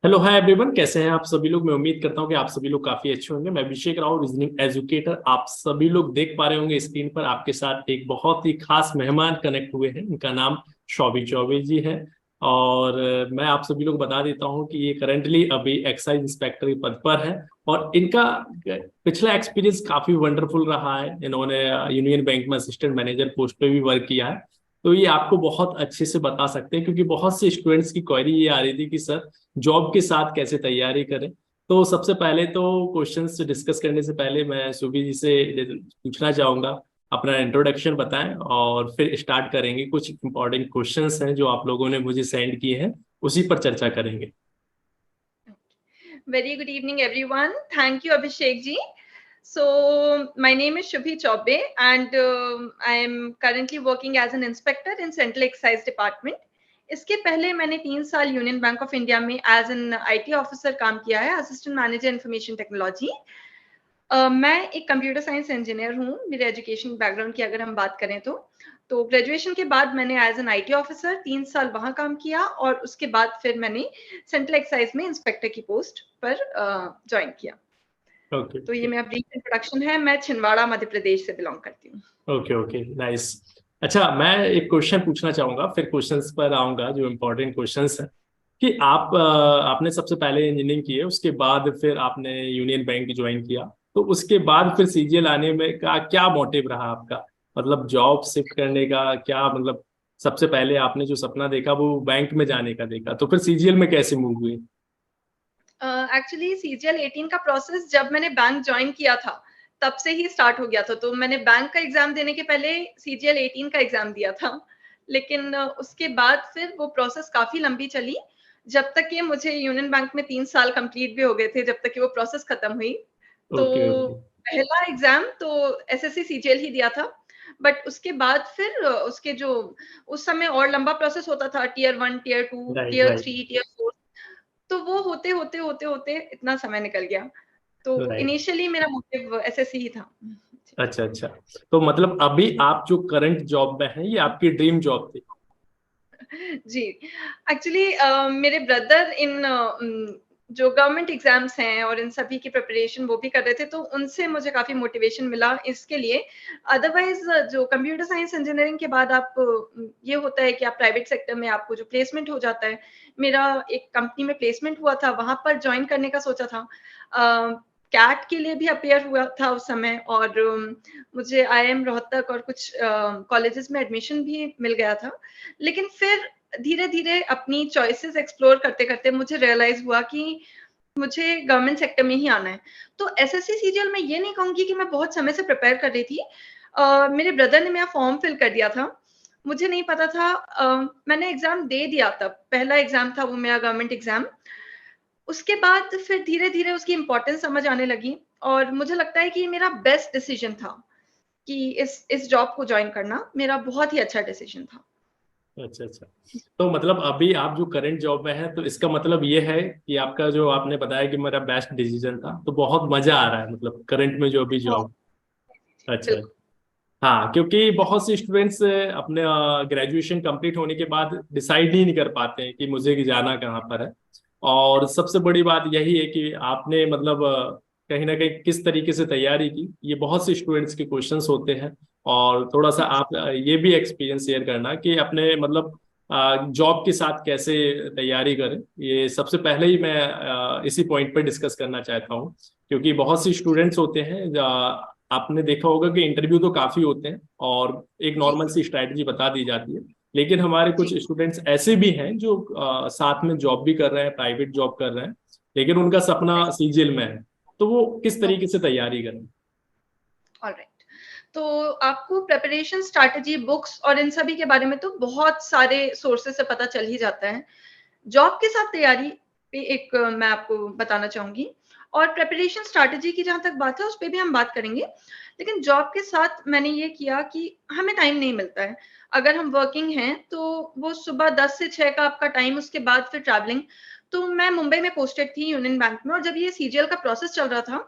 Hello hi everyone, कैसे हैं आप सभी लोग। मैं उम्मीद करता हूं कि आप सभी लोग काफी अच्छे होंगे। मैं अभिषेक राव, रीजनिंग एजुकेटर। आप सभी लोग देख पा रहे होंगे स्क्रीन पर आपके साथ एक बहुत ही खास मेहमान कनेक्ट हुए हैं। इनका नाम शौवी चौबे जी है। और मैं आप सभी लोग बता देता हूं कि ये करंटली अभी एक्साइज इंस्पेक्टर के पद पर है। और इनका पिछला एक्सपीरियंस काफी वंडरफुल रहा है। इन्होंने यूनियन बैंक में असिस्टेंट मैनेजर पोस्ट पे भी वर्क किया है। तो ये आपको बहुत अच्छे से बता सकते हैं, क्योंकि बहुत से स्टूडेंट्स की क्वेरी ये आ रही थी कि सर जॉब के साथ कैसे तैयारी करें। तो सबसे पहले तो क्वेश्चंस डिस्कस करने से पहले मैं सुबी जी से पूछना चाहूंगा, अपना इंट्रोडक्शन बताएं और फिर स्टार्ट करेंगे। कुछ इंपॉर्टेंट क्वेश्चंस हैं जो आप लोगों ने मुझे सेंड किए हैं, उसी पर चर्चा करेंगे। Very good evening, everyone. Thank you, Abhishek ji. So, my name is Shubhi Chaube, and I am currently working as an inspector in Central Excise Department. इसके पहले मैंने 3 साल यूनियन बैंक ऑफ इंडिया में एज एन आईटी ऑफिसर काम किया है, assistant manager information technology. मैं एक कंप्यूटर साइंस इंजीनियर हूँ। मेरे एजुकेशन बैकग्राउंड की अगर हम बात करें तो ग्रेजुएशन के बाद मैंने एज एन आईटी ऑफिसर 3 साल वहां काम किया, और उसके बाद फिर मैंने सेंट्रल एक्साइज में इंस्पेक्टर की पोस्ट पर ज्वाइन किया। ओके तो ये मेरा ब्रीफ इंट्रोडक्शन है। मैं छिंदवाड़ा मध्य प्रदेश से बिलोंग करती हूँ। Okay okay, nice. अच्छा, मैं एक क्वेश्चन पूछना चाहूंगा, फिर क्वेश्चंस पर आऊंगा जो इम्पोर्टेंट क्वेश्चंस हैं। कि आपने सबसे पहले इंजीनियरिंग की है, उसके बाद फिर आपने यूनियन बैंक ज्वाइन किया। तो उसके बाद फिर सीजीएल आने में का क्या मोटिव रहा आपका, मतलब जॉब शिफ्ट करने का क्या मतलब। सबसे पहले आपने जो सपना देखा वो बैंक में जाने का देखा, तो फिर सीजीएल में कैसे मूव हुए। एक्चुअली सीजीएल 18 का प्रोसेस जब मैंने बैंक ज्वाइन किया था तब से ही स्टार्ट हो गया था। तो मैंने बैंक का एग्जाम देने के पहले सीजीएल 18 का एग्जाम दिया था, लेकिन उसके बाद फिर वो प्रोसेस काफी लंबी चली, जब तक कि मुझे यूनियन बैंक में 3 साल कंप्लीट भी हो गए थे, जब तक कि वो प्रोसेस खत्म हुई। तो ओके ओके। पहला एग्जाम तो एसएससी सीजीएल ही दिया था, बट उसके बाद फिर उसके जो उस समय और लंबा प्रोसेस होता था, tier 1, tier 2, right tier right 3, tier 4। तो वो होते इतना समय निकल गया। तो राइट। इनिशियली मेरा मोटिव एसएससी ही था। अच्छा अच्छा। तो मतलब अभी आप जो करंट जॉब में हैं, ये आपकी ड्रीम जॉब थी। जी, एक्चुअली मेरे ब्रदर इन जो गवर्नमेंट एग्जाम्स हैं और इन सभी की प्रिपरेशन वो भी कर रहे थे, तो उनसे मुझे काफी मोटिवेशन मिला इसके लिए। अदरवाइज जो कंप्यूटर साइंस इंजीनियरिंग के बाद आप ये होता है कि आप प्राइवेट सेक्टर में आपको जो प्लेसमेंट हो जाता है। मेरा एक कंपनी में प्लेसमेंट हुआ था, वहां पर ज्वाइन करने का सोचा था। कैट के लिए भी अपेयर हुआ था उस समय, और मुझे आईआईएम रोहतक और कुछ कॉलेजेस में एडमिशन भी मिल गया था। लेकिन फिर धीरे धीरे अपनी चॉइसेस एक्सप्लोर करते करते मुझे रियलाइज हुआ कि मुझे गवर्नमेंट सेक्टर में ही आना है। तो एसएससी सीजीएल में ये नहीं कहूंगी कि मैं बहुत समय से प्रिपेयर कर रही थी। मेरे ब्रदर ने मेरा फॉर्म फिल कर दिया था, मुझे नहीं पता था। मैंने एग्जाम दे दिया, तब पहला एग्जाम था वो मेरा गवर्नमेंट एग्जाम। उसके बाद फिर धीरे धीरे उसकी इम्पोर्टेंस समझ आने लगी, और मुझे लगता है कि ये मेरा बेस्ट डिसीजन था कि इस जॉब को ज्वाइन करना मेरा बहुत ही अच्छा डिसीजन था। अच्छा अच्छा। तो मतलब अभी आप जो करंट जॉब में हैं, तो इसका मतलब ये है कि आपका जो आपने बताया कि मेरा बेस्ट डिसीजन था, तो बहुत मजा आ रहा है मतलब करंट में जो अभी बहुत। जॉब। अच्छा। बिल्कुल। हाँ, क्योंकि बहुत से स्टूडेंट्स अपने ग्रेजुएशन कंप्लीट होने के बाद डिसाइड ही नहीं कर पाते हैं कि मुझे जाना कहाँ पर है। और सबसे बड़ी बात यही है कि आपने मतलब कहीं ना कहीं किस तरीके से तैयारी की, ये बहुत से स्टूडेंट्स के क्वेश्चंस होते हैं। और थोड़ा सा आप ये भी एक्सपीरियंस शेयर करना कि अपने मतलब जॉब के साथ कैसे तैयारी करें, ये सबसे पहले ही मैं इसी पॉइंट पर डिस्कस करना चाहता हूँ। क्योंकि बहुत से स्टूडेंट्स होते हैं, आपने देखा होगा कि इंटरव्यू तो काफी होते हैं और एक जी। नॉर्मल सी स्ट्रैटेजी बता दी जाती है। लेकिन हमारे कुछ जी। स्टूडेंट्स ऐसे भी हैं जो साथ में जॉब भी कर रहे हैं, प्राइवेट जॉब कर रहे हैं, लेकिन उनका सपना सीजीएल में है। तो वो किस तरीके से तैयारी करें। ऑलराइट। तो आपको प्रिपरेशन स्ट्रैटेजी, बुक्स और इन सभी के बारे में तो बहुत सारे सोर्सेस से पता चल ही जाता है। जॉब के साथ तैयारी पे एक मैं आपको बताना चाहूंगी, और प्रिपरेशन स्ट्रैटेजी की जहां तक बात है उस पे भी हम बात करेंगे। लेकिन जॉब के साथ मैंने ये किया कि हमें टाइम नहीं मिलता है। अगर हम वर्किंग हैं तो वो सुबह 10 से 6 का आपका टाइम, उसके बाद फिर ट्रैवलिंग। तो मैं मुंबई में पोस्टेड थी यूनियन बैंक में, और जब ये सीजीएल का प्रोसेस चल रहा था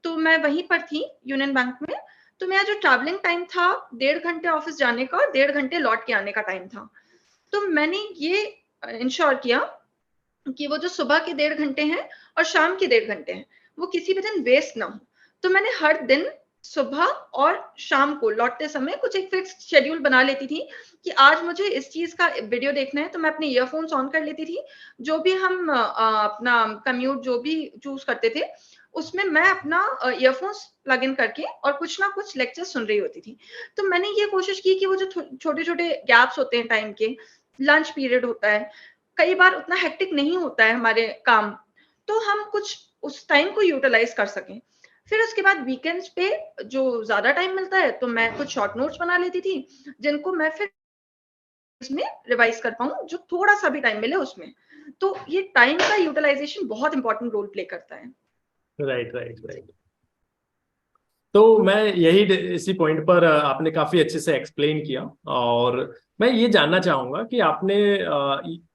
तो मैं वहीं पर थी यूनियन बैंक में। तो मेरा जो ट्रैवलिंग टाइम था 1.5 घंटे ऑफिस जाने का और 1.5 घंटे लौट के आने का टाइम था। तो मैंने ये इंश्योर किया कि वो जो सुबह के 1.5 घंटे हैं और शाम के 1.5 घंटे हैं, वो किसी भी दिन वेस्ट ना हो। तो मैंने हर दिन सुबह और शाम को लौटते समय कुछ एक फिक्स्ड शेड्यूल बना लेती थी कि आज मुझे इस चीज़ का वीडियो देखना है, तो मैं अपने ईयरफ़ोन्स ऑन कर लेती थी। जो भी हम अपना कम्यूट जो भी चूज़ करते थे, उसमें मैं अपना ईयरफ़ोन्स प्लग इन करके और कुछ ना कुछ लेक्चर सुन रही होती थी। तो मैंने ये कोशिश की कि वो जो छोटे-छोटे गैप्स होते हैं टाइम के, लंच पीरियड होता है, कई बार उतना हेक्टिक नहीं होता है हमारे काम, तो हम कुछ उस टाइम को यूटिलाइज़ कर सकें। फिर उसके बाद वीकेंड्स पे जो ज़्यादा टाइम मिलता है, तो मैं कुछ शॉर्ट नोट्स बना लेती थी, जिनको मैं फिर इसमें रिवाइज़ कर पाऊँ, जो थोड़ा-सा भी टाइम मिले उसमें। तो ये टाइम का यूटिलाइज़ेशन बहुत इम्पोर्टेंट रोल प्ले करता है। Right, right, right. तो मैं यही इसी पॉइंट पर आपने काफी अच्छे से एक्सप्लेन किया, और मैं ये जानना चाहूंगा कि आपने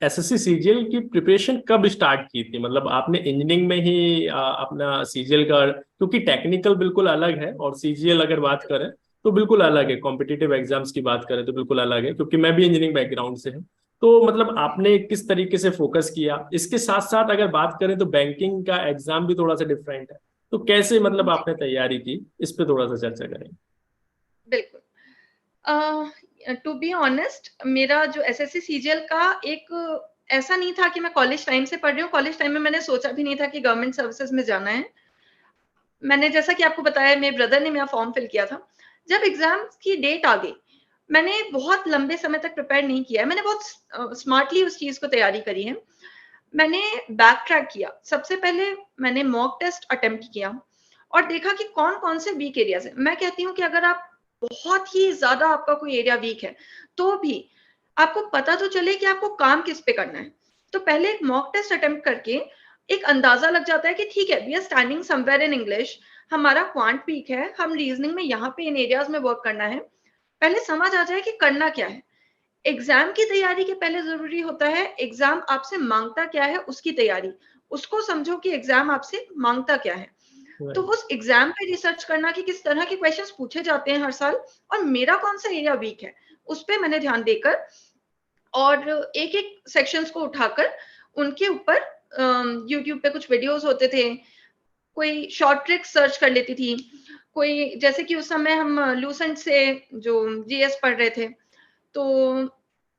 एसएससी सीजीएल की प्रिपरेशन कब स्टार्ट की थी? मतलब आपने इंजीनियरिंग में ही अपना सीजीएल का, क्योंकि टेक्निकल बिल्कुल अलग है और सीजीएल अगर बात करें तो बिल्कुल अलग है, कॉम्पिटिटिव एग्जाम्स की बात करें तो बिल्कुल अलग है, क्योंकि मैं भी इंजीनियरिंग बैकग्राउंड से हूँ। तो मतलब आपने किस तरीके से फोकस किया? इसके साथ साथ अगर बात करें तो बैंकिंग का एग्जाम भी थोड़ा सा डिफरेंट है, तो कैसे मतलब जी, आपने तैयारी की, इस पे थोड़ा सा चर्चा करें। बिल्कुल। टू बी ऑनेस्ट, मेरा जो एसएससी सीजीएल का एक ऐसा नहीं था कि मैं कॉलेज टाइम से पढ़ रही हूँ, कॉलेज टाइम में मैंने सोचा भी नहीं था कि गवर्नमेंट सर्विसेज़ में जाना है। मैंने जैसा कि आपको बताया, मेरे ब्रदर ने मेरा फॉर्म फिल किया था। जब एग्ज़ाम की डेट आ गई, मैंने बहुत लंबे समय तक प्रिपेयर नहीं किया है। मैंने बहुत स्मार्टली उस चीज़ को तैयारी करी है। मैंने बैक ट्रैक किया। सबसे पहले मैंने मॉक टेस्ट अटेम्प्ट किया और देखा कि कौन-कौन से वीक एरियाज़ हैं। मैं कहती हूँ कि अगर आप बहुत ही ज़्यादा आपका कोई एरिया वीक है, तो भी आपको पता तो चले कि आपको काम किस पे करना है। तो पहले एक मॉक टेस्ट अटेम्प्ट करके एक अंदाज़ा लग जाता है कि ठीक है, we are standing somewhere in English, हमारा क्वांट वीक है, हम रीज़निंग में यहाँ पे इन एरियाज़ में वर्क करना है। पहले समझ आ जाए कि करना क्या है। एग्ज़ाम की तैयारी के पहले ज़रूरी होता है, एग्ज़ाम आपसे माँगता क्या है उसकी तैयारी। उसको समझो कि एग्ज़ाम आपसे माँगता क्या है। तो राइट। उस एग्ज़ाम पे रिसर्च करना कि किस तरह के क्वेश्चंस पूछे जाते हैं हर साल और मेरा कौन-सा एरिया वीक है, उस पे मैंने ध्यान देकर और एक-एक सेक्शंस को उठाकर उनके ऊपर यूट्यूब पे कुछ वीडियोज़ होते थे, कोई शॉर्ट ट्रिक्स सर्च कर लेती थी, कोई जैसे कि उस समय हम लूसेंट से जो जीएस पढ़ रहे थे, तो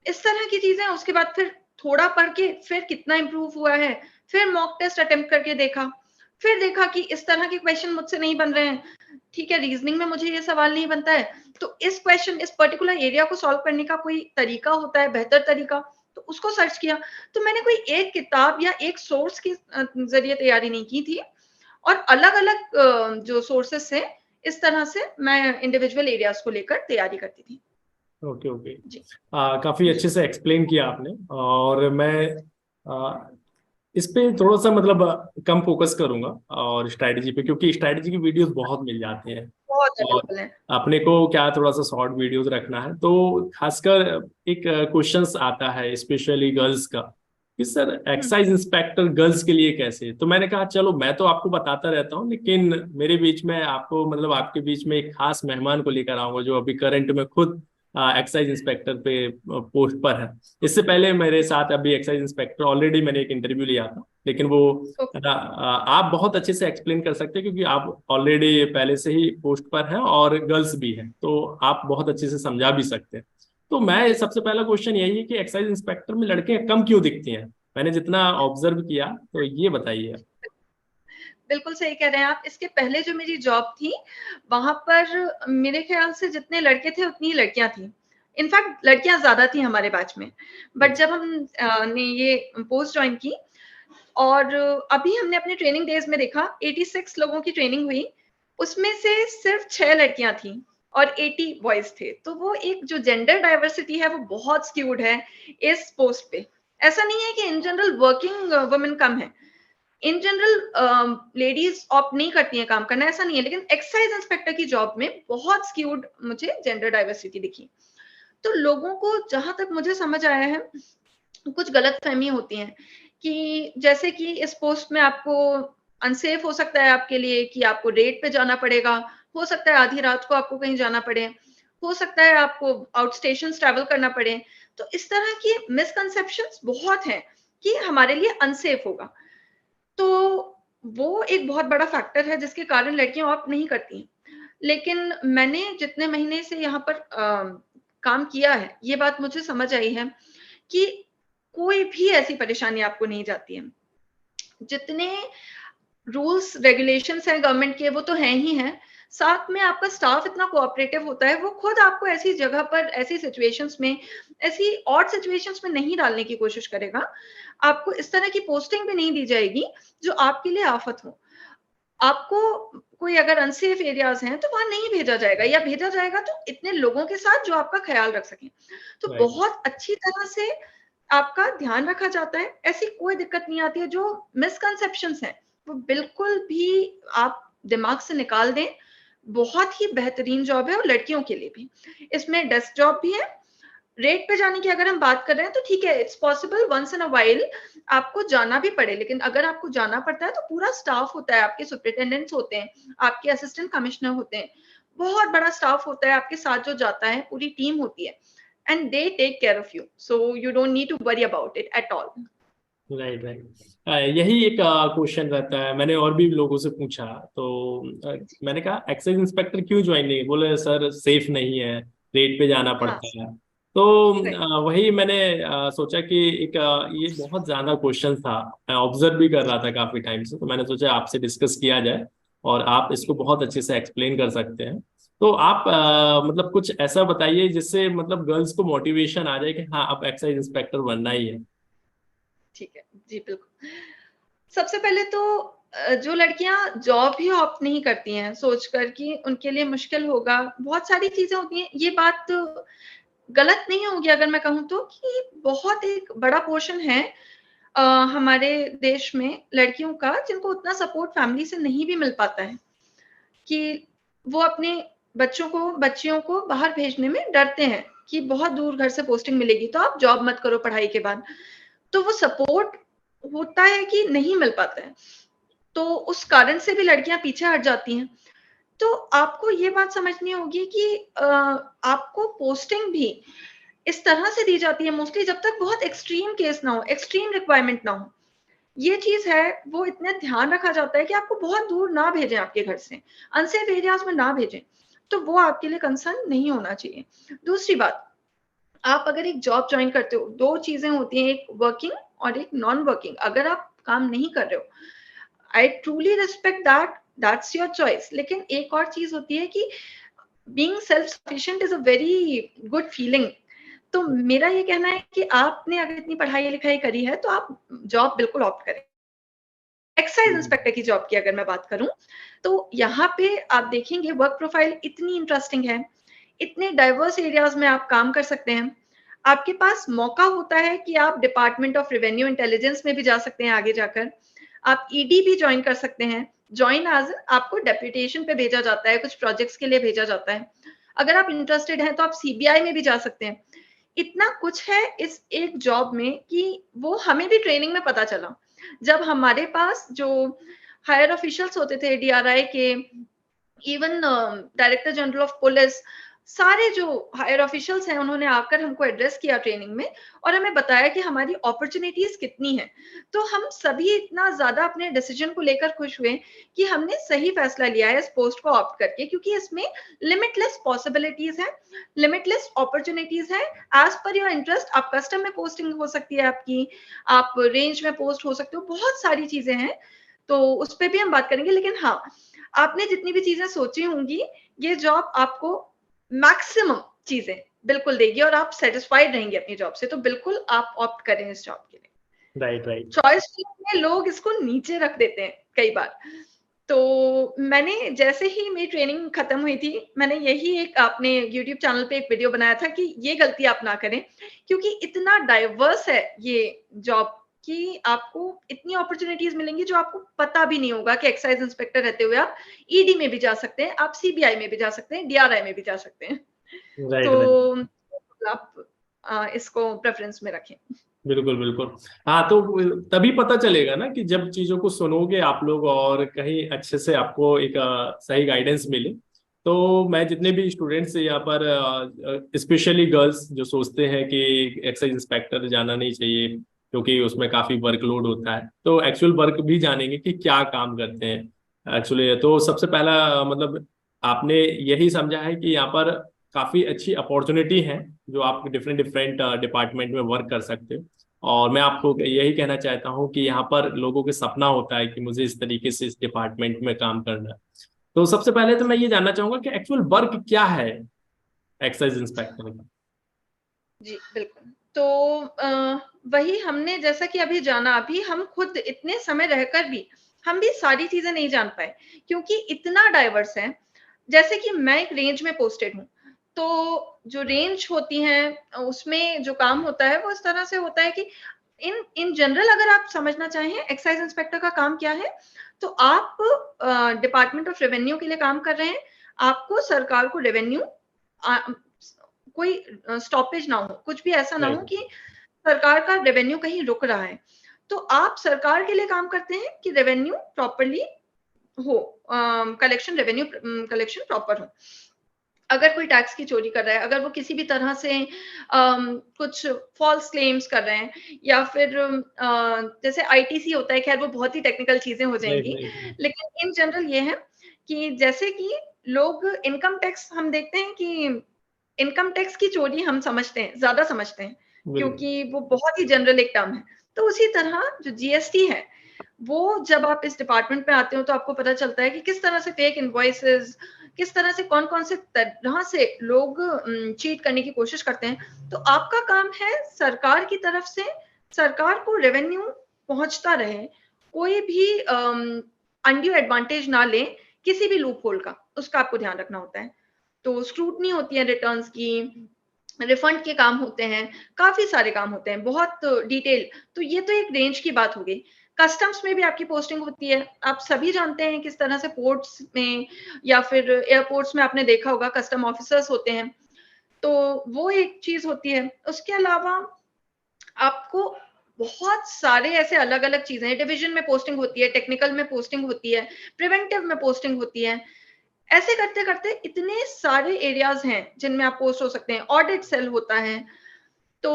इस तरह की चीज़ें। उसके बाद फिर थोड़ा पढ़ के फिर कितना इम्प्रूव हुआ है, फिर मॉक टेस्ट अटेम्प्ट करके देखा, फिर देखा कि इस तरह के क्वेश्चन मुझसे नहीं बन रहे हैं, ठीक है, रीज़निंग में मुझे ये सवाल नहीं बनता है, तो इस क्वेश्चन इस पर्टिकुलर एरिया को सॉल्व करने का कोई तरीका होता है, बेहतर तरीका, तो उसको सर्च किया। तो मैंने कोई एक किताब या एक सोर्स के ज़रिए तैयारी नहीं की थी और अलग-अलग जो सोर्सेज़ हैं, इस तरह से मैं इंडिविजुअल एरियाज़ को लेकर तैयारी करती थी। Okay, okay. जी, काफी जी। अच्छे से एक्सप्लेन किया आपने, और मैं आ, इस पे थोड़ा सा मतलब कम फोकस करूंगा और स्ट्रैटेजी पे, क्योंकि स्ट्रैटेजी की वीडियोस बहुत मिल जाती हैं, बहुत और अवेलेबल है। अपने को क्या थोड़ा सा शॉर्ट वीडियोस रखना है। तो खासकर एक क्वेश्चंस आता है स्पेशली गर्ल्स का, कि सर हुँ, एक्साइज इंस्पेक्टर गर्ल्स के लिए कैसे? तो मैंने कहा चलो मैं तो आपको बताता रहता हूँ, लेकिन मेरे बीच में आपको मतलब आपके बीच में एक खास मेहमान को लेकर आऊंगा जो अभी करंट में खुद एक्साइज इंस्पेक्टर पे पोस्ट पर है। इससे पहले मेरे साथ अभी एक्साइज इंस्पेक्टर ऑलरेडी मैंने एक इंटरव्यू लिया था, लेकिन वो ओके, आप बहुत अच्छे से एक्सप्लेन कर सकते हैं, क्योंकि आप ऑलरेडी पहले से ही पोस्ट पर हैं और गर्ल्स भी हैं, तो आप बहुत अच्छे से समझा भी सकते हैं। तो मैं सबसे पहला क्वेश्चन यही है कि एक्साइज इंस्पेक्टर में लड़के कम क्यों दिखती हैं? मैंने जितना ऑब्जर्व किया, तो ये बताइए। बिल्कुल सही कह रहे हैं आप। इसके पहले जो मेरी जॉब थी, वहाँ पर मेरे ख़्याल से जितने लड़के थे उतनी ही लड़कियाँ थीं। इनफैक्ट लड़कियाँ ज़्यादा थीं हमारे बैच में। बट जब हम ने ये पोस्ट जॉइन की और अभी हमने अपने ट्रेनिंग डेज़ में देखा 86 लोगों की ट्रेनिंग हुई, उसमें से सिर्फ़ 6 लड़कियाँ थीं और 80 बॉयज़ थे। तो वो एक जो जेंडर डाइवर्सिटी है वो बहुत स्क्यूड है इस पोस्ट पे। ऐसा नहीं है कि इन जनरल वर्किंग वुमेन कम है। इन जनरल लेडीज़ ऑप्ट नहीं करती हैं काम करना, ऐसा नहीं है, लेकिन एक्साइज़ इंस्पेक्टर की जॉब में बहुत स्क्यूड मुझे जेंडर डाइवर्सिटी दिखी। तो लोगों को जहाँ तक मुझे समझ आया है, कुछ गलतफ़हमियाँ होती हैं कि जैसे कि इस पोस्ट में आपको अनसेफ हो सकता है आपके लिए कि आपको रेड पे जाना पड़ेगा, हो सकता है आधी रात को आपको कहीं जाना पड़े, हो सकता है आपको आउट स्टेशंस ट्रैवल करना पड़े। तो इस तरह की मिसकंसेप्शंस बहुत हैं कि हमारे लिए अनसेफ होगा। तो वो एक बहुत बड़ा फैक्टर है जिसके कारण लड़कियां ऑप्ट नहीं करती हैं। लेकिन मैंने जितने महीने से यहाँ पर काम किया है, ये बात मुझे समझ आई है कि कोई भी ऐसी परेशानी आपको नहीं जाती है। जितने रूल्स रेगुलेशंस हैं गवर्नमेंट के, वो तो हैं ही हैं, साथ में आपका स्टाफ इतना कोऑपरेटिव होता है, वो खुद आपको ऐसी जगह पर, ऐसी सिचुएशंस में, ऐसी ऑड सिचुएशंस में नहीं डालने की कोशिश करेगा। आपको इस तरह की पोस्टिंग भी नहीं दी जाएगी जो आपके लिए आफत हो। आपको कोई अगर अनसेफ एरियाज हैं तो वहां नहीं भेजा जाएगा, या भेजा जाएगा तो इतने लोगों के साथ जो आपका ख्याल रख सकें। तो राइट बहुत अच्छी तरह से आपका ध्यान रखा जाता है, ऐसी कोई दिक्कत नहीं आती है। जो मिसकंसेप्शंस हैं वो बिल्कुल भी आप दिमाग से निकाल दें। बहुत ही बेहतरीन जॉब है, और लड़कियों के लिए भी। इसमें डेस्क जॉब भी है। रेट पे जाने की अगर हम बात कर रहे हैं तो ठीक है, it's possible once in a while आपको जाना भी पड़े, लेकिन अगर आपको जाना पड़ता है तो पूरा स्टाफ होता है, आपके सुपरिटेंडेंट्स होते हैं, आपके असिस्टेंट कमिश्नर होते हैं, बहुत बड़ा स्टाफ होता है आपके साथ जो जाता है, पूरी टीम होती है, and they take care of you, so you don't need to worry about it at all. Right right. यही एक क्वेश्चन रहता है, मैंने और भी लोगों से पूछा। तो मैंने कहा एक्साइज इंस्पेक्टर क्यों ज्वाइन नहीं, बोले सर सेफ नहीं है, रेट पे जाना हाँ, पड़ता है। तो राइट। वही मैंने सोचा कि एक ये बहुत ज्यादा क्वेश्चन था, मैं ऑब्जर्व भी कर रहा था काफी टाइम से, तो मैंने सोचा आपसे डिस्कस किया जाए, और आप इसको बहुत अच्छे से एक्सप्लेन कर सकते हैं। तो आप मतलब कुछ ऐसा बताइए जिससे मतलब गर्ल्स को मोटिवेशन आ जाए कि हाँ अब एक्साइज इंस्पेक्टर बनना ही है। ठीक है, जी बिल्कुल। सबसे पहले तो जो लड़कियां जॉब ही ऑप्ट नहीं करती हैं सोचकर कि उनके लिए मुश्किल होगा, बहुत सारी चीजें होती हैं, ये बात गलत नहीं होगी अगर मैं कहूँ तो, कि बहुत एक बड़ा पोर्शन है हमारे देश में लड़कियों का, जिनको उतना सपोर्ट फैमिली से नहीं भी मिल पाता है, कि वो अपने बच्चियों को बाहर भेजने में डरते हैं कि बहुत दूर घर से पोस्टिंग मिलेगी तो आप जॉब मत करो पढ़ाई के बाद। तो वो सपोर्ट होता है कि नहीं मिल पाता है, तो उस कारण से भी लड़कियां पीछे हट जाती हैं। तो आपको ये बात समझनी होगी कि आपको पोस्टिंग भी इस तरह से दी जाती है मोस्टली, जब तक बहुत एक्सट्रीम केस ना हो, एक्सट्रीम रिक्वायरमेंट ना हो। ये चीज है, वो इतना ध्यान रखा जाता है कि आपको बहुत दूर ना भेजें आपके घर से, अनसेफ एरियाज में ना भेजें। तो वो आपके लिए कंसर्न नहीं होना चाहिए। दूसरी बात, आप अगर एक जॉब ज्वाइन करते हो, दो चीजें होती हैं, एक वर्किंग और एक नॉन वर्किंग। अगर आप काम नहीं कर रहे हो, I truly respect that, that's your choice. लेकिन एक और चीज होती है कि being self sufficient is a very good feeling. तो मेरा ये कहना है कि आपने अगर इतनी पढ़ाई लिखाई करी है तो आप जॉब बिल्कुल ऑप्ट करें। एक्साइज हम्म। इंस्पेक्टर की जॉब की अगर मैं बात करूं, तो यहाँ पे आप देखेंगे वर्क प्रोफाइल इतनी इंटरेस्टिंग है, इतने डाइवर्स एरियाज में आप काम कर सकते हैं। आपके पास मौका होता है कि आप डिपार्टमेंट ऑफ रेवेन्यू इंटेलिजेंस में भी जा सकते हैं आगे जाकर। आप ईडी भी ज्वाइन कर सकते हैं। ज्वाइन एज आपको डेप्यूटेशन पे भेजा जाता है, कुछ प्रोजेक्ट्स के लिए भेजा जाता है। अगर आप इंटरेस्टेड हैं तो आप सीबीआई में भी जा सकते हैं। इतना कुछ है इस एक जॉब में कि वो हमें भी ट्रेनिंग में पता चला। जब हमारे पास जो हायर ऑफिशियल्स होते थे डीआरआई के, even director general of police, सारे जो हायर ऑफिशियल्स हैं, उन्होंने आकर हमको एड्रेस किया ट्रेनिंग में, और हमें बताया कि हमारी अपॉर्चुनिटीज कितनी हैं। तो हम सभी इतना ज्यादा अपने डिसीजन को लेकर खुश हुए कि हमने सही फैसला लिया है इस पोस्ट को ऑप्ट करके, क्योंकि इसमें लिमिटलेस पॉसिबिलिटीज हैं, लिमिटलेस अपॉर्चुनिटीज हैं। एज पर योर इंटरेस्ट आप कस्टम में पोस्टिंग हो सकती है आपकी, आप रेंज में पोस्ट हो सकते हो, बहुत सारी चीजें हैं। तो उस पर भी हम बात करेंगे। लेकिन हाँ, आपने जितनी भी चीजें सोची होंगी, ये जॉब आपको मैक्सिमम चीजें बिल्कुल देगी, और आप सेटिस्फाइड रहेंगे अपनी जॉब से। तो बिल्कुल आप ऑप्ट करें इस जॉब के लिए। Right right. चॉइस में लोग इसको नीचे रख देते हैं कई बार। तो मैंने जैसे ही मेरी ट्रेनिंग खत्म हुई थी, मैंने यही एक अपने यूट्यूब चैनल पे एक वीडियो बनाया था कि ये गलती आप ना करें, क्योंकि इतना डाइवर्स है ये जॉब कि आपको इतनी अपॉर्चुनिटीज मिलेंगी जो आपको पता भी नहीं होगा कि एक्साइज इंस्पेक्टर रहते हुए आप ईडी में भी जा सकते हैं, आप सीबीआई में भी जा सकते हैं, डीआरआई में भी जा सकते हैं। Right right. तो आप इसको प्रेफरेंस में रखें। बिल्कुल बिल्कुल। हाँ तो तभी पता चलेगा ना कि जब चीजों को सुनोगे आप लोग और कहीं अच्छे से आपको एक सही गाइडेंस मिले। तो मैं जितने भी स्टूडेंट्स यहाँ पर स्पेशली गर्ल्स जो सोचते हैं कि एक्साइज इंस्पेक्टर जाना नहीं चाहिए, क्योंकि उसमें काफी वर्कलोड होता है। तो एक्चुअल वर्क भी जानेंगे कि क्या काम करते हैं एक्चुअली। तो सबसे पहला मतलब आपने यही समझा है कि यहाँ पर काफी अच्छी अपॉर्चुनिटी है, जो आप डिफरेंट डिफरेंट डिपार्टमेंट में वर्क कर सकते हो। और मैं आपको यही कहना चाहता हूँ कि यहाँ पर लोगों के सपना होता है कि मुझे इस तरीके से इस डिपार्टमेंट में काम करना है। तो सबसे पहले तो मैं ये जानना चाहूंगा कि एक्चुअल वर्क क्या है एक्साइज इंस्पेक्टर का। जी, बिल्कुल। तो वही हमने जैसा कि अभी जाना, अभी हम खुद इतने समय रहकर भी, हम भी सारी चीज़ें नहीं जान पाए, क्योंकि इतना डाइवर्स है। जैसे कि मैं एक रेंज में पोस्टेड हूँ, तो जो रेंज होती हैं उसमें जो काम होता है, वो इस तरह से होता है कि इन इन जनरल अगर आप समझना चाहें एक्साइज़ इंस्पेक्टर का काम क्या है, तो आप डिपार्टमेंट ऑफ रेवेन्यू के लिए काम कर रहे हैं। आपको सरकार को रेवेन्यू अ, कोई स्टॉपेज ना हो, कुछ भी ऐसा ना हो राइट। कि सरकार का रेवेन्यू कहीं रुक रहा है। तो आप सरकार के लिए काम करते हैं कि रेवेन्यू प्रॉपर्ली हो, कलेक्शन प्रॉपर हो। अगर कोई टैक्स की चोरी कर रहा है, अगर वो किसी भी तरह से कुछ फ़ॉल्स क्लेम्स कर रहे हैं या फिर जैसे आईटीसी होता है, ख़ैर वो बहुत ही टेक्निकल चीज़ें हो राइट जाएँगी। राइट। लेकिन इन जनरल ये है कि जैसे कि लोग इनकम टैक्स हम देखते हैं कि इनकम टैक्स की चोरी हम समझते हैं, ज़्यादा समझते हैं, बिल्कुल। क्योंकि वो बहुत ही जनरल एक टर्म है। तो उसी तरह जो जीएसटी है, वो जब आप इस डिपार्टमेंट में आते हो तो आपको पता चलता है कि किस तरह से फेक इनवॉइसेज़, किस तरह से कौन-कौन से तरह से लोग चीट करने की कोशिश करते हैं। तो आपका काम है सरकार की तरफ से सरकार को रेवेन्यू पहुँचता रहे, कोई भी अनड्यू एडवांटेज ना लें किसी भी लूप होल का, उसका आपको ध्यान रखना होता है। तो स्क्रूटनी होती है रिटर्न्स की, रिफंड के काम होते हैं, काफ़ी सारे काम होते हैं, बहुत डिटेल। तो ये तो एक रेंज की बात हो गई। कस्टम्स में भी आपकी पोस्टिंग होती है। आप सभी जानते हैं किस तरह से पोर्ट्स में या फिर एयरपोर्ट्स में आपने देखा होगा कस्टम ऑफिसर्स होते हैं, तो वो एक चीज़ होती है। उसके अलावा आपको बहुत सारे ऐसे अलग-अलग चीज़ें हैं, डिवीज़न में पोस्टिंग होती है, टेक्निकल में पोस्टिंग होती है, प्रिवेंटिव में पोस्टिंग होती है। ऐसे करते-करते इतने सारे एरियाज़ हैं, जिनमें आप पोस्ट हो सकते हैं। ऑडिट सेल होता है, तो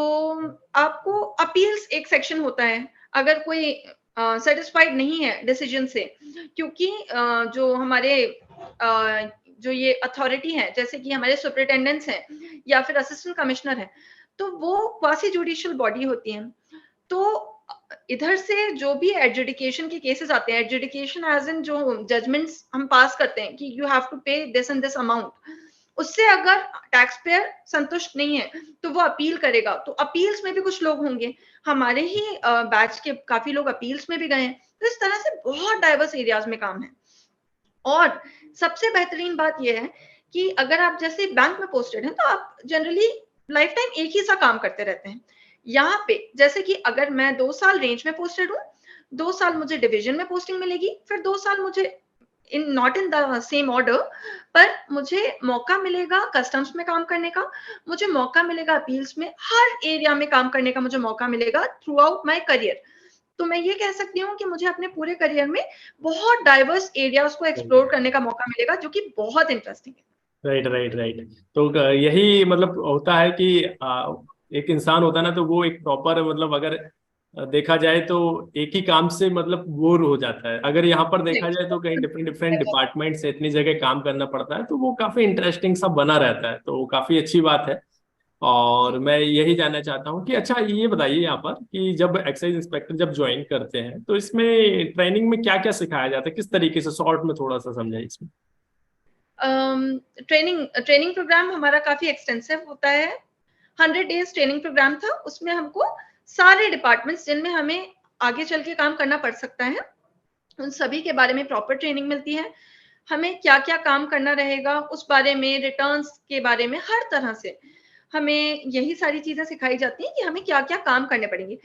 आपको अपील्स एक सेक्शन होता है। अगर कोई सैटिस्फाइड नहीं है डिसीज़न से, क्योंकि जो हमारे जो ये अथॉरिटी है, जैसे कि हमारे सुपरिटेंडेंट्स हैं या फिर असिस्टेंट कमिश्नर हैं, तो वो क्वासी जुडिशियल बॉडी होती हैं। तो इधर से जो भी एडजुडिकेशन के केसेस आते हैं, एडजुडिकेशन एज़ इन जो जजमेंट्स हम पास करते हैं कि यू हैव टू पे दिस एंड दिस अमाउंट, उससे अगर टैक्स पेयर संतुष्ट नहीं है, तो वो अपील करेगा। तो अपील्स में भी कुछ लोग होंगे, हमारे ही बैच के काफ़ी लोग अपील्स में भी गए हैं। तो इस तरह से बहुत डाइवर्स एरियाज़ में काम है। और सबसे बेहतरीन बात ये है कि अगर आप जैसे बैंक में पोस्टेड हैं, तो आप जनरली लाइफ टाइम एक ही सा काम करते रहते हैं। यहाँ पे जैसे कि अगर मैं 2 साल रेंज में पोस्टेड हूँ, 2 साल मुझे डिवीज़न में पोस्टिंग मिलेगी, फिर 2 साल मुझे in not in the same order, पर मुझे मौका मिलेगा कस्टम्स में काम करने का, मुझे मौका मिलेगा अपील्स में, हर एरिया में काम करने का मुझे मौका मिलेगा थ्रू आउट माय करियर। तो मैं ये कह सकती हूँ कि मुझे अपने पूरे करियर में बहुत डाइवर्स एरियाज़ को एक्सप्लोर करने का मौका मिलेगा, जो कि बहुत इंटरेस्टिंग है। Right right right. तो यही मतलब होता है कि एक इंसान होता है ना, तो वो एक प्रॉपर मतलब अगर देखा जाए तो एक ही काम से मतलब बोर हो जाता है। अगर यहाँ पर देखा जाए तो कहीं डिफरेंट डिफरेंट डिपार्टमेंट से इतनी जगह काम करना पड़ता है, तो वो काफी इंटरेस्टिंग सा बना रहता है, तो वो काफी अच्छी बात है। और जी। मैं यही जानना चाहता हूँ कि अच्छा ये बताइए यहाँ पर कि जब एक्साइज इंस्पेक्टर जब ज्वाइन करते हैं, तो इसमें ट्रेनिंग में क्या क्या सिखाया जाता है, किस तरीके से, शॉर्ट में थोड़ा सा समझाइए इसमें। ट्रेनिंग ट्रेनिंग प्रोग्राम हमारा काफ़ी एक्सटेंसिव होता है। 100 डेज़ ट्रेनिंग प्रोग्राम था, उसमें हमको सारे डिपार्टमेंट्स जिनमें हमें आगे चल के काम करना पड़ सकता है, उन सभी के बारे में प्रॉपर ट्रेनिंग मिलती है। हमें क्या-क्या काम करना रहेगा, उस बारे में, रिटर्न्स के बारे में, हर तरह से हमें यही सारी चीज़ें सिखाई जाती हैं कि हमें क्या-क्या काम करने पड़ेंगे।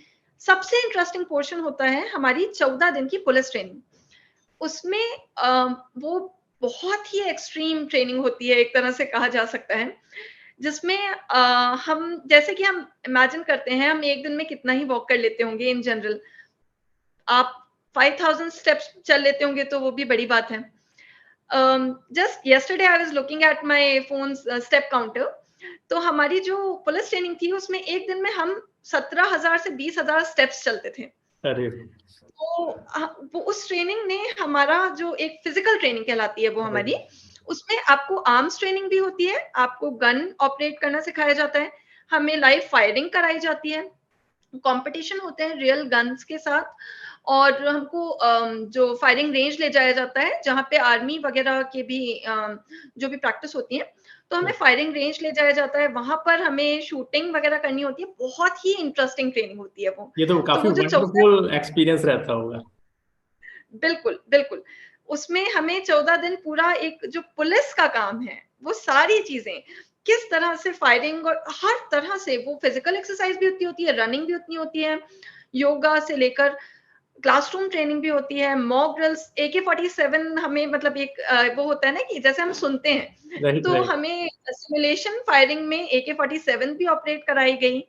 सबसे इंटरेस्टिंग पोर्शन होता है हमारी 14 दिन की पुलिस ट्रेनिंग। उसमें वो बहुत ही एक्सट्रीम ट्रेनिंग होती है, एक तरह से कहा जा सकता है, जिसमें हम जैसे कि हम इमेजिन करते हैं, हम एक दिन में कितना ही वॉक कर लेते होंगे इन जनरल। आप 5000 स्टेप्स चल लेते होंगे तो वो भी बड़ी बात है। Just yesterday I was looking at my phones step counter, तो हमारी जो पुलिस ट्रेनिंग थी उसमें एक दिन में हम 17,000 से 20,000 स्टेप्स चलते थे। अरे तो वो उस ट्रेनिंग ने हमारा जो एक फिजिकल ट्रेनिंग कहलाती है वो हमारी, उसमें आपको आर्म्स ट्रेनिंग भी होती है, आपको गन ऑपरेट करना सिखाया जाता है, हमें लाइव फायरिंग कराई जाती है, कंपटीशन होते हैं रियल गन्स के साथ, और हमको जो फायरिंग रेंज ले जाया जाता है जहाँ पे आर्मी वगैरह के भी जो भी प्रैक्टिस होती है, तो हमें फायरिंग रेंज ले जाया जाता है, वहां पर हमें शूटिंग वगैरह करनी होती है। बहुत ही इंटरेस्टिंग ट्रेनिंग होती है वो। ये तो तो काफी वो जो 14 वंडरफुल एक्सपीरियंस रहता होगा। बिल्कुल, बिल्कुल। उसमें हमें 14 दिन पूरा एक जो पुलिस का काम है, वो सारी चीज़ें, किस तरह से फायरिंग और हर तरह से वो फिज़िकल एक्सरसाइज़ भी उतनी होती है, रनिंग भी उतनी होती है, योगा से लेकर क्लासरूम ट्रेनिंग भी होती है, मॉक ड्रिल्स, AK-47 हमें मतलब एक वो होता है ना कि जैसे हम सुनते हैं, राइट तो राइट। हमें सिमुलेशन फायरिंग में AK-47 भी ऑपरेट कराई गई,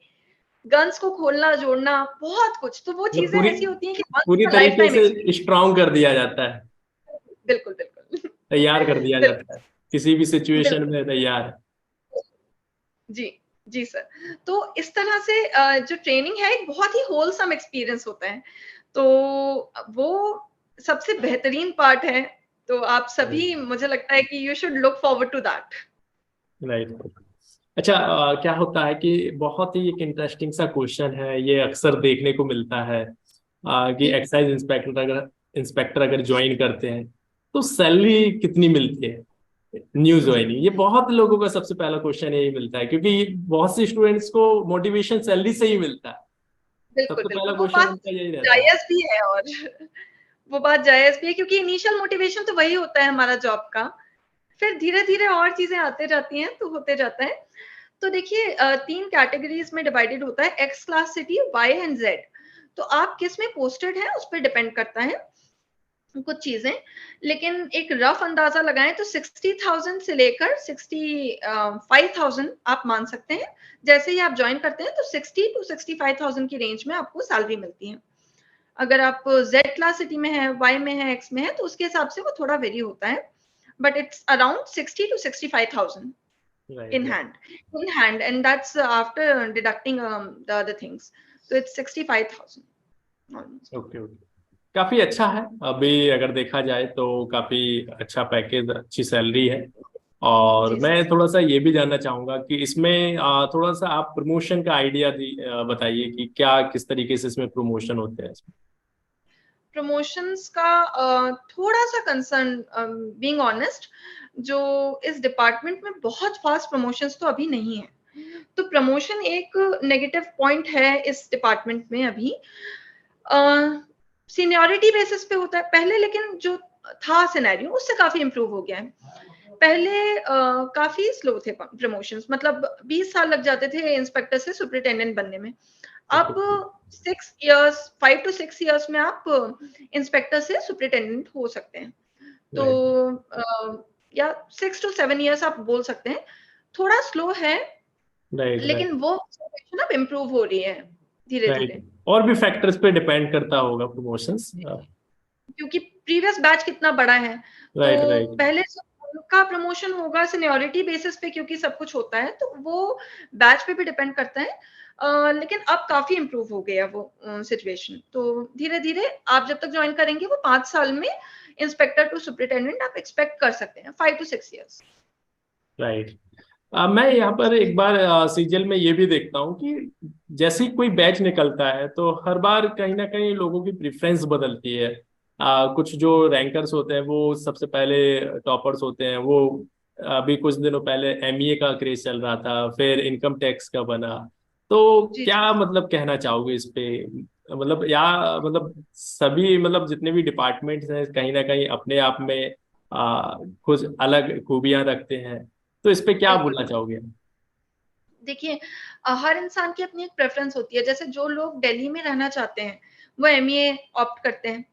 गन्स को खोलना, जोड़ना, बहुत कुछ। तो वो मतलब चीज़ें पूरी ऐसी होती हैं कि वन्स पूरी इन अ लाइफ तरीके टाइम से स्ट्रांग कर दिया जाता है, बिल्कुल, बिल्कुल। तैयार कर दिया बिल्कुल, जाता है, किसी भी सिचुएशन बिल्कुल। में तैयार। जी, जी सर। तो इस तरह से जो ट्रेनिंग है एक बहुत ही होलसम एक्सपीरियंस होता है। तो वो सबसे बेहतरीन पार्ट है। तो आप सभी मुझे लगता है कि you should look forward to that. Right. अच्छा, क्या होता है कि बहुत ही एक इंटरेस्टिंग सा क्वेश्चन है, ये अक्सर देखने को मिलता है कि जी। एक्साइज इंस्पेक्टर अगर ज्वाइन करते हैं तो सैलरी कितनी मिलती है न्यू ज्वाइनिंग। ये बहुत लोगों का सबसे पहला क्वेश्चन यही मिलता है, क्योंकि बहुत से स्टूडेंट्स को मोटिवेशन सैलरी से ही मिलता है। बिल्कुल, सबसे पहला बिल्कुल। वो क्वेश्चन बात उनका यही रहता है। जायज़ भी है और वो बात जायज़ भी है क्योंकि इनिशियल मोटिवेशन तो वही होता है हमारा जॉब का। फिर धीरे-धीरे और चीज़ें आते जाती हैं, तो होते जाता है। तो देखिए 3 कैटेगरीज़ में डिवाइडेड होता है, X class city, Y and Z. तो आप किस में पोस्टेड हैं, उस पे डिपेंड करता है कुछ चीज़ें। लेकिन एक रफ़ अंदाज़ा लगाएँ तो 60,000 से लेकर 5,000 आप मान सकते हैं। जैसे ही आप जॉइन करते हैं तो 60 टू 65,000 की रेंज में आपको सैलरी मिलती है। अगर आप ज़ेड क्लास सिटी में हैं, वाई में हैं, एक्स में हैं, तो उसके हिसाब से वो थोड़ा वेरी होता है। But it's around 60 to 65,000 right right. in hand, and that's after deducting the other things. So it's 65,000 almost. Okay okay. काफी अच्छा है, अभी अगर देखा जाए तो काफी अच्छा पैकेज, अच्छी सैलरी है। और जी मैं सर। थोड़ा सा ये भी जानना चाहूंगा कि इसमें थोड़ा सा आप प्रमोशन का आइडिया बताइए कि क्या किस तरीके से इसमें प्रमोशन होते हैं इसमें। प्रमोशंस का थोड़ा-सा कंसर्न बीइंग ऑनेस्ट जो इस डिपार्टमेंट में बहुत फास्ट प्रमोशंस तो अभी नहीं है। तो प्रमोशन एक नेगेटिव पॉइंट है इस डिपार्टमेंट में अभी। अ, सीनियॉरिटी बेसिस पे होता है पहले, लेकिन जो था सिनेरियो उससे काफ़ी इम्प्रूव हो गया है। पहले काफ़ी स्लो थे प्रमोशंस, मतलब 20 साल लग जाते थे इंस्पेक्टर से सुपरिटेंडेंट बनने में। ओके। अब 6 इयर्स 5 टू 6 इयर्स में आप इंस्पेक्टर से सुपरिटेंडेंट हो सकते हैं। तो राइट या 6 टू 7 इयर्स आप बोल सकते हैं। थोड़ा स्लो है, राइट राइट। लेकिन वो सिचुएशन अब इम्प्रूव हो रही है राइट। धीरे-धीरे। और भी फैक्टर्स पे डिपेंड करता होगा प्रमोशंस। क्योंकि प्रीवियस बैच कितना बड़ा है, राइट तो राइट। पहले से उनका प्रमोशन होगा सीनियॉरिटी बेसिस पे क्योंकि सब कुछ होता है, तो वो बैच पे भी डिपेंड करता है। लेकिन अब काफ़ी इम्प्रूव हो गया वो सिचुएशन। तो धीरे-धीरे आप जब तक जॉइन करेंगे वो 5 साल में इंस्पेक्टर टू सुपरिटेंडेंट आप एक्सपेक्ट कर सकते हैं, 5 टू 6 इयर्स। राइट। मैं यहाँ पर एक बार सीरियल में ये भी देखता हूँ कि जैसे ही कोई बैच निकलता है तो हर बार कहीं ना कहीं लोगों की प्रेफरेंस बदलती है। कुछ जो रैंकर्स होते हैं वो सबसे पहले टॉपर्स होते हैं, वो अभी कुछ दिनों पहले एमईए का क्रेज चल रहा था, फिर इनकम टैक्स का बना। तो जी, जी। क्या मतलब कहना चाहोगे इस पे, मतलब या मतलब सभी मतलब जितने भी डिपार्टमेंट्स हैं कहीं ना कहीं अपने आप में कुछ अलग खूबियां रखते हैं, तो इस पे क्या बिल्कुल। बोलना चाहोगे। देखिए हर इंसान की अपनी एक प्रेफ़रेंस होती है। जैसे जो लोग दिल्ली में रहना चाहते हैं, वो एमईए ऑप्ट करते हैं।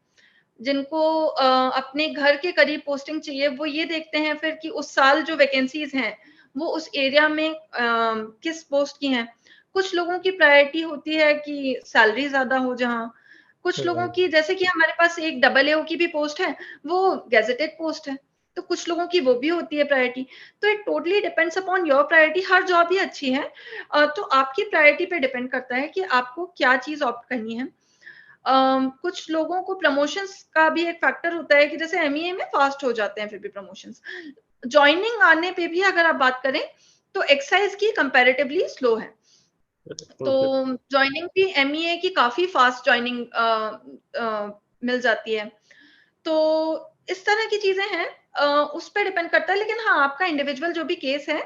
जिनको अपने घर के करीब पोस्टिंग चाहिए, वो ये देखते हैं फिर कि उस साल जो वैकेंसीज़ हैं, वो उस एरिया में किस पोस्ट की हैं। कुछ लोगों की प्रायोरिटी होती है कि सैलरी ज़्यादा हो जहाँ, कुछ लोगों राइट की जैसे कि हमारे पास एक डबल एओ की भी पोस्ट है, वो गेज़ेटेड पोस्ट है। तो कुछ लोगों की वो भी होती है प्रायोरिटी। तो it totally depends upon your priority. हर जॉब ही अच्छी है, तो आपकी प्रायोरिटी पे डिपेंड करता है कि आपको क्या चीज़ ऑप्ट करनी है। कुछ लोगों को प्रमोशंस का भी एक फैक्टर होता है कि जैसे एमईए में फास्ट हो जाते हैं फिर भी प्रमोशंस। जॉइनिंग आने पे भी अगर आप बात करें तो एक्साइज की कंपैरेटिवली स्लो है। तो ओके। जॉइनिंग भी एमईए की काफ़ी फास्ट जॉइनिंग मिल जाती है। तो इस तरह की चीज़ें हैं, उस पे डिपेंड करता है, लेकिन हाँ, आपका इंडिविजुअल जो भी केस है,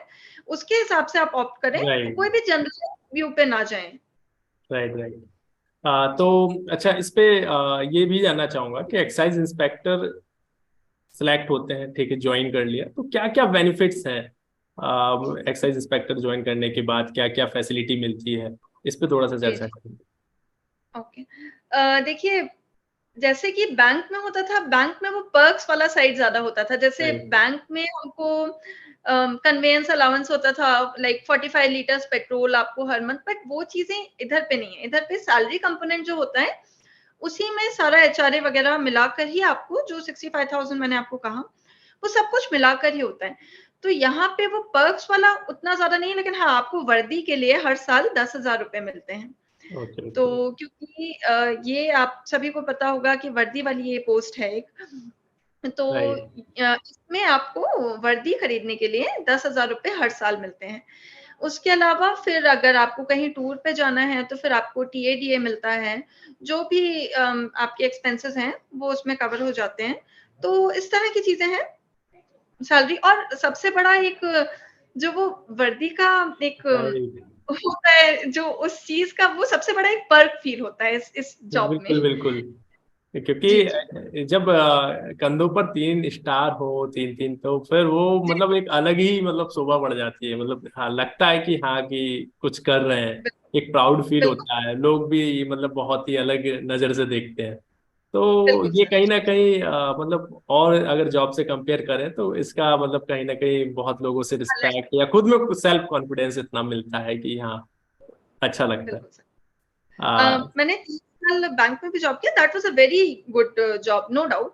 उसके हिसाब से आप ऑप्ट करें, राइट कोई भी जनरल व्यू पे ना जाएँ। Right right. तो अच्छा, इस पे ये भी जानना चाहूंगा कि एक्साइज इंस्पेक्टर सिलेक्ट होते हैं, ठीक है, ज्वाइन कर लिया, तो क्या क्या बेनिफिट्स हैं एक्साइज इंस्पेक्टर ज्वाइन करने के बाद, क्या क्या फैसिलिटी मिलती है, इस पे थोड़ा सा जी, चर्चा जी। करेंगे। ओके। देखिए, जैसे कि बैंक में होता था, बैंक में वो पर्क्स वाला साइड ज़्यादा होता था। जैसे राइट बैंक में हमको कन्वेयंस अलाउंस होता था, लाइक 45 लीटर्स पेट्रोल आपको हर मंथ, बट वो चीज़ें इधर पे नहीं है। इधर पे सैलरी कंपोनेंट जो होता है, उसी में सारा एचआरए वगैरह मिलाकर ही आपको जो 65,000 मैंने आपको कहा, वो सब कुछ मिलाकर ही होता है। तो यहाँ पे वो पर्क्स वाला उतना ज़्यादा नहीं है, लेकिन हाँ, आपको वर्दी के लिए हर साल 10,000 रुपए मिलते हैं। ओके तो ओके। क्योंकि ये आप सभी को पता होगा कि वर्दी वाली ये पोस्ट है एक, तो राइट इसमें आपको वर्दी खरीदने के लिए 10,000 रुपए हर साल मिलते हैं। उसके अलावा फिर अगर आपको कहीं टूर पे जाना है तो फिर आपको टीएडीए मिलता है। जो भी आपके एक्सपेंसेस हैं वो उसमें कवर हो जाते हैं। तो इस तरह की चीज़ें हैं। सैलरी और सबसे बड़ा एक जो वो वर्दी का एक राइट। होता है, जो उस चीज़ का वो सबसे बड़ा एक पर्क फील होता है इस जॉब में। बिल्कुल बिल्कुल। जी, जी। क्योंकि जब कंधों पर 3 स्टार हो, तीन तीन, तो फिर वो जी, मतलब एक अलग ही मतलब शोभा बढ़ जाती है, मतलब हाँ लगता है कि हाँ कि कुछ कर रहे हैं, एक प्राउड फील बिल्कुल, होता है, लोग भी मतलब बहुत ही अलग नजर से देखते हैं। तो बिल्कुल ये सर। कहीं ना कहीं मतलब और अगर जॉब से कंपेयर करें तो इसका मतलब कहीं ना कहीं बहुत लोगों से अलग रिस्पेक्ट या खुद में सेल्फ कॉन्फिडेंस इतना मिलता है कि हाँ, अच्छा लगता है। बिल्कुल सर। आ, मैंने 3 साल बैंक में भी जॉब किया, that was a very good job, no doubt.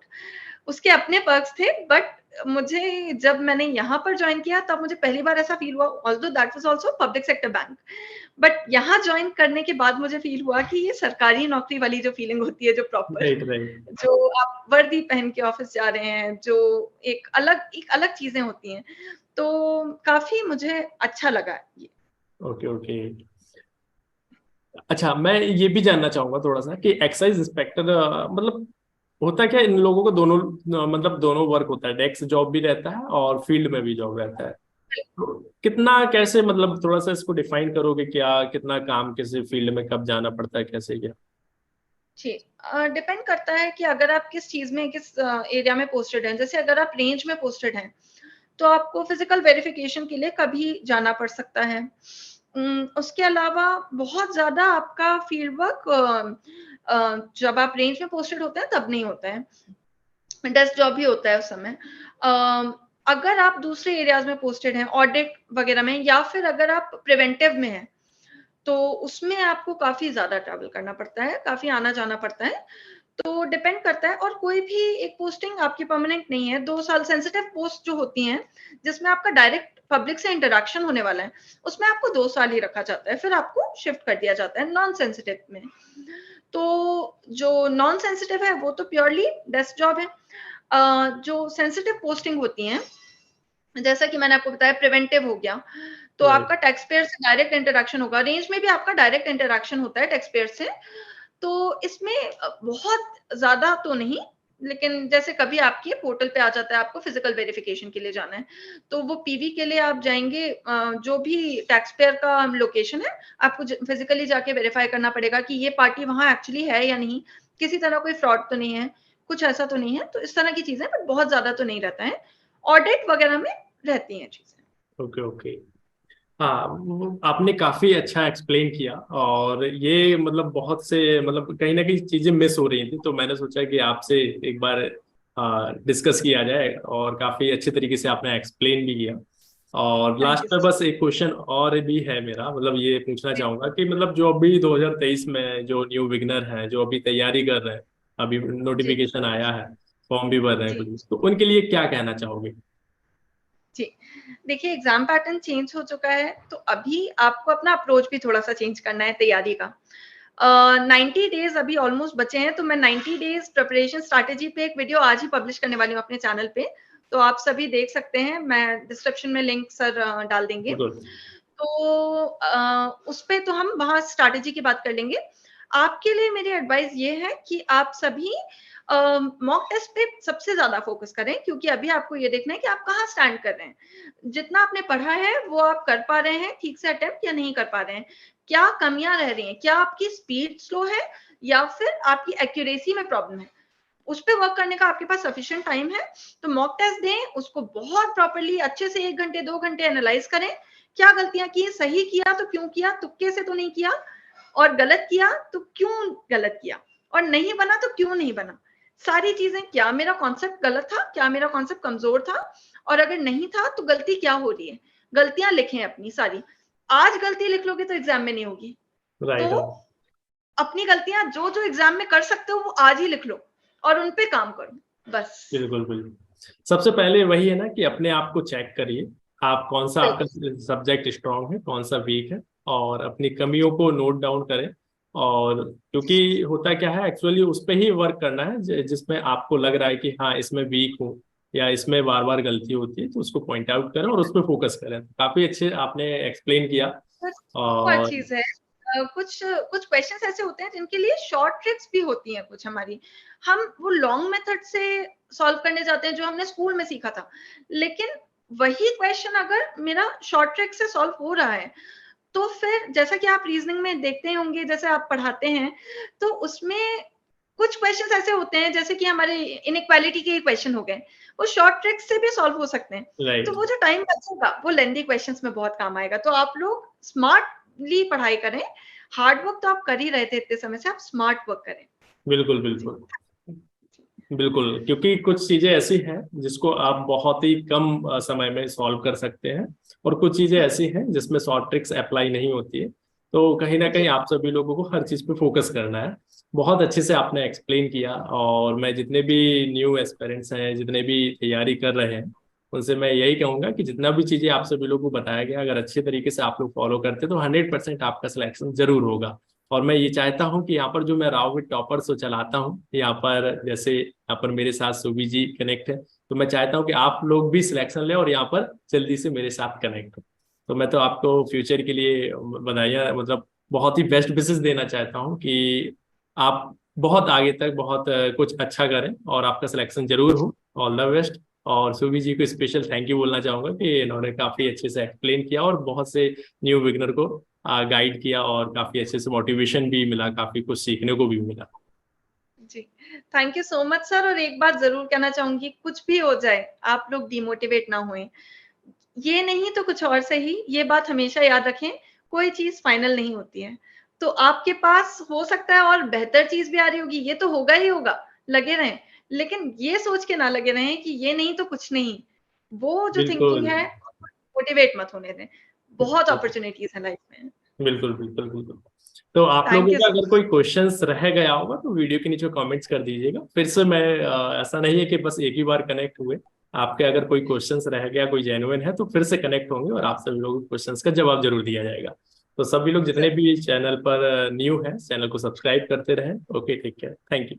उसके अपने पर्क्स थे, बट मुझे जब मैंने यहाँ पर जॉइन किया तब मुझे पहली बार ऐसा फील हुआ, although that was also public sector bank, but यहाँ जॉइन करने के बाद मुझे फील हुआ कि ये सरकारी नौकरी वाली जो फीलिंग होती है, जो प्रॉपर, राइट राइट। जो आप वर्दी पहन के ऑफिस जा रहे हैं, जो एक अलग चीज़ें होती हैं, तो काफ़ी मुझे अच्छा लगा ये। Okay okay. अच्छा, मैं ये भी जानना चाहूंगा थोड़ा सा कि एक्साइज इंस्पेक्टर मतलब होता क्या है, इन लोगों को दोनों मतलब दोनों वर्क होता है, डेस्क जॉब भी रहता है और फील्ड में भी जॉब रहता है, तो कितना कैसे, मतलब थोड़ा सा इसको डिफाइन करोगे, क्या कितना काम किसी फील्ड में कब जाना पड़ता है, कैसे क्या। जी, डिपेंड करता है कि अगर आप किस चीज़ में, किस एरिया में पोस्टेड हैं। जैसे अगर आप रेंज में पोस्टेड हैं, तो आपको फिजिकल वेरिफिकेशन के लिए कभी जाना पड़ सकता है। उसके अलावा बहुत ज़्यादा आपका फील्ड वर्क जब आप रेंज में पोस्टेड होते हैं तब नहीं होता है। डेस्क जॉब ही होता है उस समय। अगर आप दूसरे एरियाज़ में पोस्टेड हैं, ऑडिट वगैरह में, या फिर अगर आप प्रिवेंटिव में हैं, तो उसमें आपको काफ़ी ज़्यादा ट्रैवल करना पड़ता है, काफ़ी आना-जाना पड़ता है। तो डिपेंड करता है, और कोई भी एक पोस्टिंग आपकी परमानेंट नहीं है। 2 साल सेंसिटिव पोस्ट जो होती हैं, जिसमें आपका डायरेक्ट पब्लिक से इंटरैक्शन होने वाला है, उसमें आपको 2 साल ही रखा जाता है, फिर आपको शिफ्ट कर दिया जाता है नॉन सेंसिटिव में। तो जो नॉन सेंसिटिव है, वो तो प्योरली डेस्क जॉब है। जो सेंसिटिव पोस्टिंग होती हैं, जैसा कि मैंने आपको बताया प्रिवेंटिव हो गया, तो राइट आपका टैक्स पेयर से डायरेक्ट इंटरैक्शन होगा। रेंज में भी आपका डायरेक्ट इंटरैक्शन होता है टैक्स पेयर से। तो इसमें बहुत ज़्यादा तो नहीं, लेकिन जैसे कभी आपके पोर्टल पे आ जाता है, आपको फिजिकल वेरिफिकेशन के लिए जाना है, तो वो पीवी के लिए आप जाएँगे, जो भी टैक्स पेयर का लोकेशन है, आपको फिजिकली जाके वेरीफाई करना पड़ेगा कि ये पार्टी वहाँ एक्चुअली है या नहीं, किसी तरह कोई फ्रॉड तो नहीं है, कुछ ऐसा तो नहीं है। तो इस तरह की चीज़ें, बट बहुत ज़्यादा तो नहीं रहता है। ऑडिट वगैरह में रहती हैं चीज़ें। Okay okay. हाँ, आपने काफी अच्छा एक्सप्लेन किया, और ये मतलब बहुत से मतलब कहीं ना कहीं चीजें मिस हो रही थी, तो मैंने सोचा कि आपसे एक बार डिस्कस किया जाए, और काफी अच्छे तरीके से आपने एक्सप्लेन भी किया। और थैंक लास्ट यू पे सो बस एक क्वेश्चन और भी है मेरा, मतलब ये पूछना मच। चाहूंगा कि मतलब जो अभी 2023 में जो न्यू बिगनर हैं, जो अभी तैयारी कर रहे हैं, अभी जी, जी। नोटिफिकेशन आया है, फॉर्म भी भर रहे हैं जी कुछ, तो उनके लिए क्या कहना चाहोगे? जी। देखिए एग्ज़ाम पैटर्न चेंज हो चुका है, तो अभी आपको अपना अप्रोच भी थोड़ा-सा चेंज करना है तैयारी का। 90 डेज़ अभी ऑलमोस्ट बचे हैं, तो मैं 90 डेज़ प्रिपरेशन स्ट्रैटेजी पे एक वीडियो आज ही पब्लिश करने वाली हूँ अपने चैनल पे, तो आप सभी देख सकते हैं, मैं डिस्क्रिप्शन में लिंक सर डाल देंगे। बिल्कुल। तो उसपे तो हम वहाँ स्ट्रैटेजी की बात कर लेंगे। आपके लिए मेरी एडवाइस ये है कि आप सभी मॉक टेस्ट पे सबसे ज़्यादा फ़ोकस करें, क्योंकि अभी आपको ये देखना है कि आप कहाँ स्टैंड कर रहे हैं। जितना आपने पढ़ा है, वो आप कर पा रहे हैं ठीक से अटेम्प्ट या नहीं कर पा रहे हैं? क्या कमियाँ रह रही हैं? क्या आपकी स्पीड स्लो है या फिर आपकी एक्यूरेसी में प्रॉब्लम है? उस पे वर्क करने का आपके पास सफिशिएंट टाइम है, तो मॉक टेस्ट दें, उसको बहुत प्रॉपर्ली अच्छे से 1 घंटे, 2 घंटे एनालाइज़ करें। क्या गलतियाँ की, सही किया तो क्यों किया, तुक्के से तो नहीं किया, और गलत किया तो क्यों गलत किया, और नहीं बना तो क्यों नहीं बना। सारी चीज़ें, क्या मेरा कॉन्सेप्ट गलत था, क्या मेरा कॉन्सेप्ट कमज़ोर था, और अगर नहीं था तो गलती क्या हो रही है। गलतियाँ लिखें अपनी सारी। आज गलती लिख लोगे तो एग्ज़ाम में नहीं होगी। तो राइट। अपनी गलतियाँ जो-जो एग्ज़ाम में कर सकते हो वो आज ही लिख लो और उन पे काम करो, बस। बिल्कुल बिल्कुल। सबसे पहले वही है ना कि अपने आप को चेक करिए, आप कौन सा आपका बिल्कुल, सब्जेक्ट स्ट्रांग है, कौन सा वीक है, और अपनी कमियों को नोट डाउन करें। और क्योंकि होता क्या है एक्चुअली उस पे ही वर्क करना है जिसमें आपको लग रहा है कि हाँ इसमें वीक हूँ या इसमें बार बार गलती होती है, तो उसको पॉइंट आउट करें और उस पर फोकस करें। काफी अच्छे आपने एक्सप्लेन किया। बस एक और और चीज़ है, कुछ कुछ क्वेश्चंस ऐसे होते हैं जिनके लिए शॉर्ट ट्रिक्स भी होती हैं कुछ हमारी। हम वो लॉन्ग मेथड से सॉल्व करने जाते हैं जो हमने स्कूल में सीखा था। लेकिन वही क्वेश्चन अगर मेरा शॉर्ट ट्रिक से सॉल्व हो रहा है, तो फिर जैसा कि आप रीजनिंग में देखते होंगे, जैसे आप पढ़ाते हैं, तो उसमें कुछ क्वेश्चंस ऐसे होते हैं जैसे कि हमारे इनइक्वालिटी के क्वेश्चन हो गए, वो शॉर्ट ट्रिक से भी सॉल्व हो सकते हैं। तो राइट। वो जो टाइम बचेगा वो लेंथी क्वेश्चंस में बहुत काम आएगा। तो आप लोग स्मार्टली पढ़ाई करें। हार्ड वर्क तो आप कर ही रहे थे इतने समय से, आप स्मार्ट वर्क करें। बिल्कुल जी, बिल्कुल। बिल्कुल, क्योंकि कुछ चीजें ऐसी हैं जिसको आप बहुत ही कम समय में सॉल्व कर सकते हैं, और कुछ चीजें ऐसी हैं जिसमें शॉर्ट ट्रिक्स अप्लाई नहीं होती है। तो कहीं ना कहीं जी, आप सभी लोगों को हर चीज पे फोकस करना है। बहुत अच्छे से आपने एक्सप्लेन किया, और मैं जितने भी न्यू एस्पिरेंट्स हैं, जितने भी तैयारी कर रहे हैं, उनसे मैं यही कहूंगा कि जितना भी चीजें आप सभी लोगों को बताया गया, अगर अच्छे तरीके से आप लोग फॉलो करते तो 100% आपका सिलेक्शन जरूर होगा। और मैं ये चाहता हूँ कि यहाँ पर जो मैं राव विद टॉपर्स को चलाता हूँ, यहाँ पर जैसे यहाँ पर मेरे साथ सुबी जी कनेक्ट है, तो मैं चाहता हूँ कि आप लोग भी सिलेक्शन लें और यहाँ पर जल्दी से मेरे साथ कनेक्ट हो। तो मैं तो आपको फ्यूचर के लिए बधाइयाँ, मतलब बहुत ही बेस्ट विशेस देना चाहता हूँ कि आप बहुत आगे तक बहुत कुछ अच्छा करें और आपका सिलेक्शन जरूर हो। All the best. और सुबी जी को स्पेशल थैंक यू बोलना चाहूंगा कि इन्होंने काफी अच्छे से एक्सप्लेन किया और बहुत से न्यू बिगनर को गाइड किया, और काफी अच्छे से मोटिवेशन भी मिला, काफी कुछ सीखने को भी मिला। जी। Thank you so much sir, और एक बात ज़रूर कहना चाहूँगी, कुछ भी हो जाए, आप लोग डिमोटिवेट ना होएँ। ये नहीं तो कुछ और सही, ये बात हमेशा याद रखें, कोई चीज़ फाइनल नहीं होती है। तो आपके पास हो सकता है और बेहतर चीज़ भी आ रही होगी, ये तो होगा ही होगा, लगे रहें। लेकिन ये सोच के ना लगे रहें कि ये नहीं तो कुछ नहीं। वो जो थिंकिंग बिल्कुल है, मोटिवेट मत होने दें। बहुत अपॉर्च्युनिटीज़ हैं लाइफ में। बिल्कुल बिल्कुल बिल्कुल। तो आप थैंक लोगों यू का सो अगर कोई क्वेश्चंस रह गया होगा तो वीडियो के नीचे कमेंट्स कर दीजिएगा। फिर से मैं ऐसा नहीं है कि बस एक ही बार कनेक्ट हुए। आपके अगर कोई क्वेश्चंस रह गया, कोई जेन्युइन है, तो फिर से कनेक्ट होंगे और आप सभी लोगों के क्वेश्चंस का जवाब जरूर दिया जाएगा। तो सभी लोग जितने सर। भी चैनल पर न्यू है, चैनल को सब्सक्राइब करते रहें। ओके, ठीक है, थैंक यू।